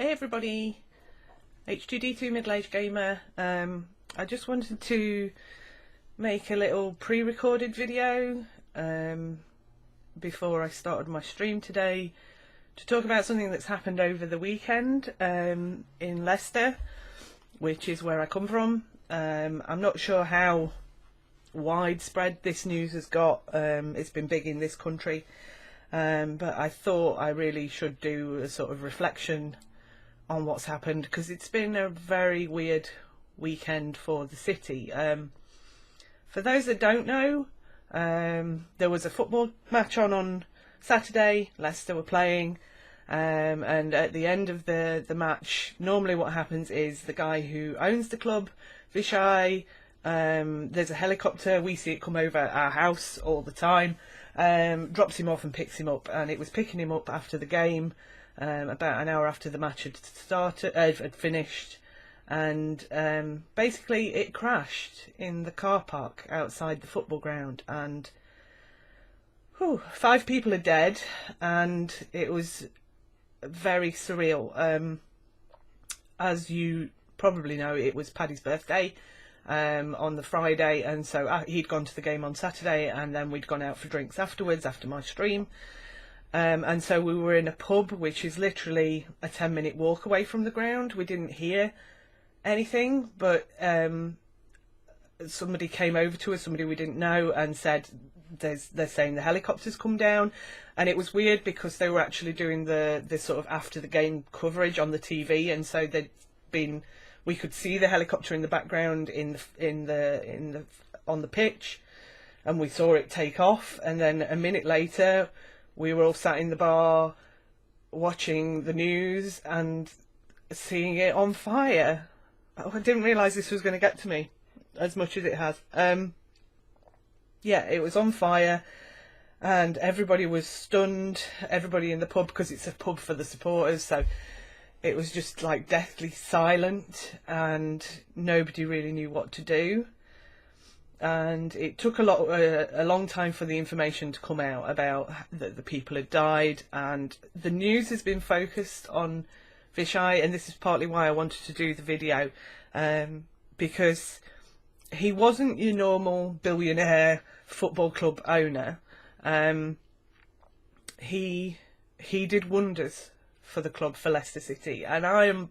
Hey everybody, H2D2 Middle-Aged Gamer. I just wanted to make a little pre-recorded video before I started my stream today to talk about something that's happened over the weekend in Leicester, which is where I come from. I'm not sure how widespread this news has got. It's been big in this country, but I thought I really should do a sort of reflection on what's happened, because it's been a very weird weekend for the city. For those that don't know, there was a football match on Saturday. Leicester were playing, and at the end of the match, normally what happens is the guy who owns the club, Vishai, there's a helicopter, we see it come over our house all the time, drops him off and picks him up, and it was picking him up after the game. About an hour after the match had finished, and basically it crashed in the car park outside the football ground, and 5 people are dead, and it was very surreal. As you probably know, it was Paddy's birthday on the Friday, and so he'd gone to the game on Saturday, and then we'd gone out for drinks afterwards after my stream. And so we were in a pub which is literally a 10-minute walk away from the ground. We didn't hear anything, but somebody came over to us, somebody we didn't know, and said they're saying the helicopter's come down. And it was weird because they were actually doing the sort of after the game coverage on the TV, and so we could see the helicopter in the background on the pitch, and we saw it take off. And then a minute later, we were all sat in the bar watching the news and seeing it on fire. I didn't realise this was going to get to me as much as it has. Yeah, it was on fire, and everybody was stunned, everybody in the pub, because it's a pub for the supporters, so it was just like deathly silent, and nobody really knew what to do. And it took a long time for the information to come out about that the people had died, and the news has been focused on Vishai, and this is partly why I wanted to do the video, because he wasn't your normal billionaire football club owner. He did wonders for the club, for Leicester City, and I am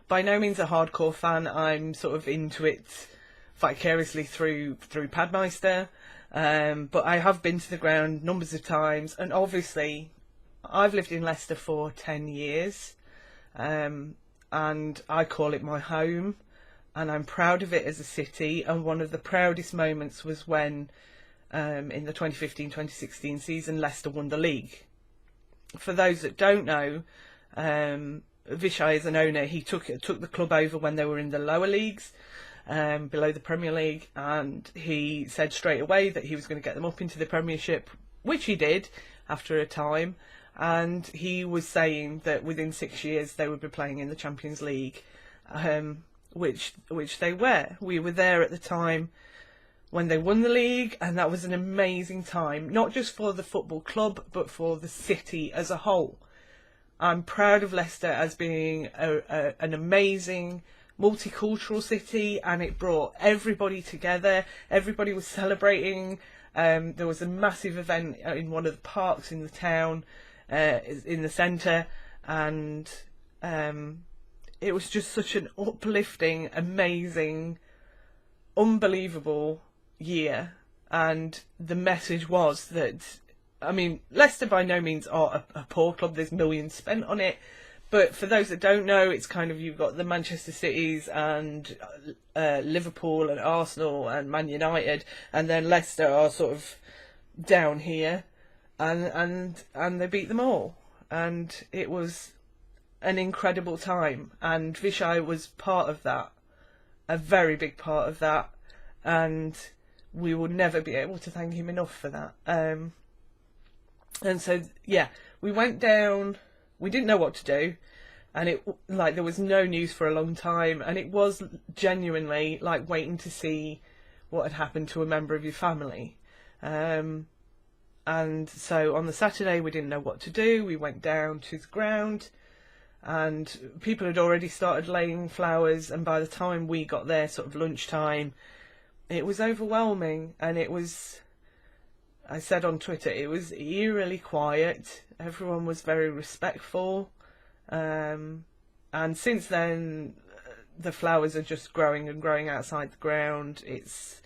by no means a hardcore fan. I'm sort of into it vicariously through Padmeister, but I have been to the ground numbers of times, and obviously I've lived in Leicester for 10 years, and I call it my home, and I'm proud of it as a city. And one of the proudest moments was when in the 2015-2016 season Leicester won the league. For those that don't know, Vishai is an owner. He took the club over when they were in the lower leagues, below the Premier League, and he said straight away that he was going to get them up into the Premiership, which he did after a time. And he was saying that within 6 years they would be playing in the Champions League, which they were. We were there at the time when they won the league, and that was an amazing time, not just for the football club but for the city as a whole. I'm proud of Leicester as being an amazing multicultural city, and it brought everybody together. Everybody was celebrating. There was a massive event in one of the parks in the town, in the centre, and it was just such an uplifting, amazing, unbelievable year. And the message was that, I mean, Leicester by no means are a poor club. There's millions spent on it. But for those that don't know, it's kind of, you've got the Manchester Cities and Liverpool and Arsenal and Man United, and then Leicester are sort of down here, and they beat them all. And it was an incredible time, and Vishai was part of that, a very big part of that, and we will never be able to thank him enough for that. And so, yeah, we went down. We didn't know what to do, and there was no news for a long time, and it was genuinely like waiting to see what had happened to a member of your family. And so on the Saturday we didn't know what to do. We went down to the ground, and people had already started laying flowers, and by the time we got there, sort of lunchtime, it was overwhelming. And it was, I said on Twitter, it was eerily quiet. Everyone was very respectful, and since then the flowers are just growing and growing outside the ground. It's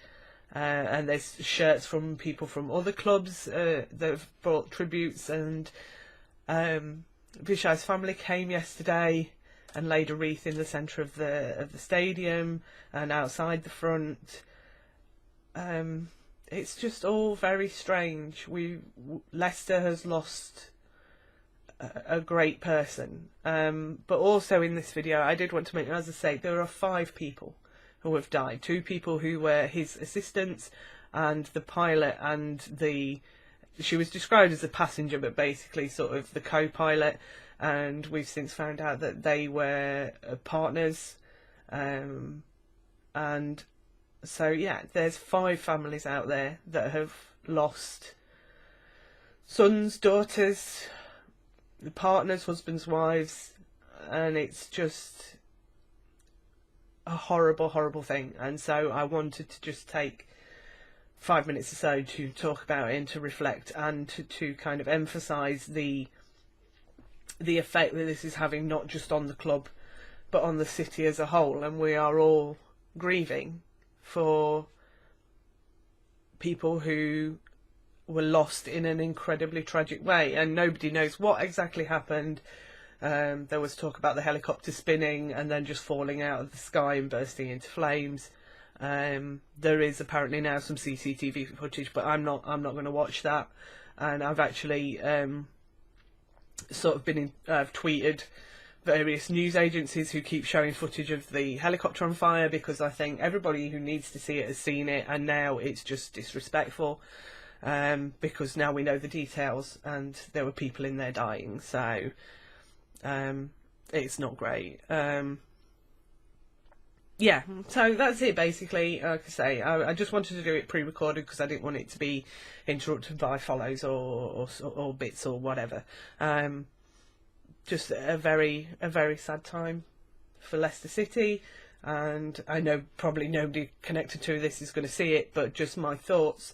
and there's shirts from people from other clubs that have brought tributes, and Vishai's family came yesterday and laid a wreath in the centre of the stadium and outside the front. It's just all very strange. Leicester has lost a great person, but also in this video I did want to mention, as I say, there are 5 people who have died. 2 people who were his assistants, and the pilot, and she was described as a passenger, but basically sort of the co-pilot, and we've since found out that they were partners, and so yeah, there's 5 families out there that have lost sons, daughters, partners, husbands, wives, and it's just a horrible, horrible thing. And so I wanted to just take 5 minutes or so to talk about it and to reflect, and to kind of emphasise the effect that this is having, not just on the club but on the city as a whole. And we are all grieving for people who were lost in an incredibly tragic way, and nobody knows what exactly happened. There was talk about the helicopter spinning and then just falling out of the sky and bursting into flames. There is apparently now some CCTV footage, but I'm not going to watch that. And I've actually I've tweeted various news agencies who keep showing footage of the helicopter on fire, because I think everybody who needs to see it has seen it, and now it's just disrespectful, because now we know the details and there were people in there dying. So it's not great. Yeah, so that's it basically. Like I say, I just wanted to do it pre-recorded because I didn't want it to be interrupted by follows or bits or whatever. Just a very sad time for Leicester City, and I know probably nobody connected to this is going to see it, but just my thoughts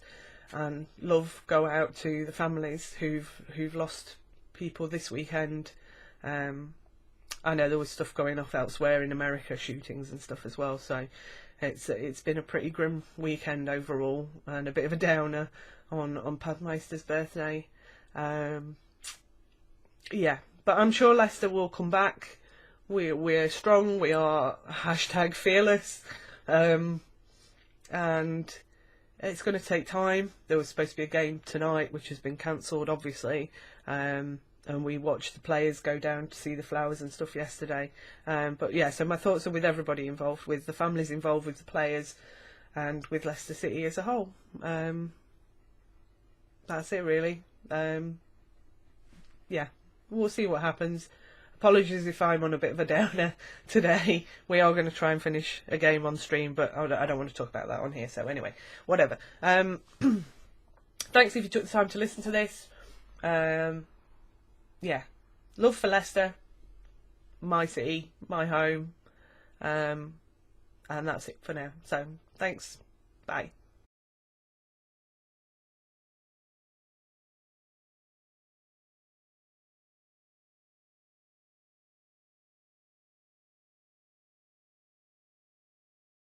and love go out to the families who've lost people this weekend. I know there was stuff going off elsewhere in America, shootings and stuff as well, so it's been a pretty grim weekend overall, and a bit of a downer on Padmeister's birthday. Yeah, but I'm sure Leicester will come back. We're strong, we are #fearless, and it's going to take time. There was supposed to be a game tonight, which has been cancelled, obviously, and we watched the players go down to see the flowers and stuff yesterday. But yeah, so my thoughts are with everybody involved, with the families involved, with the players, and with Leicester City as a whole. That's it really. Yeah, we'll see what happens. Apologies if I'm on a bit of a downer today. We are going to try and finish a game on stream, but I don't want to talk about that on here, so anyway, whatever. Thanks if you took the time to listen to this. Yeah, love for Leicester, my city, my home, and that's it for now. So thanks, bye.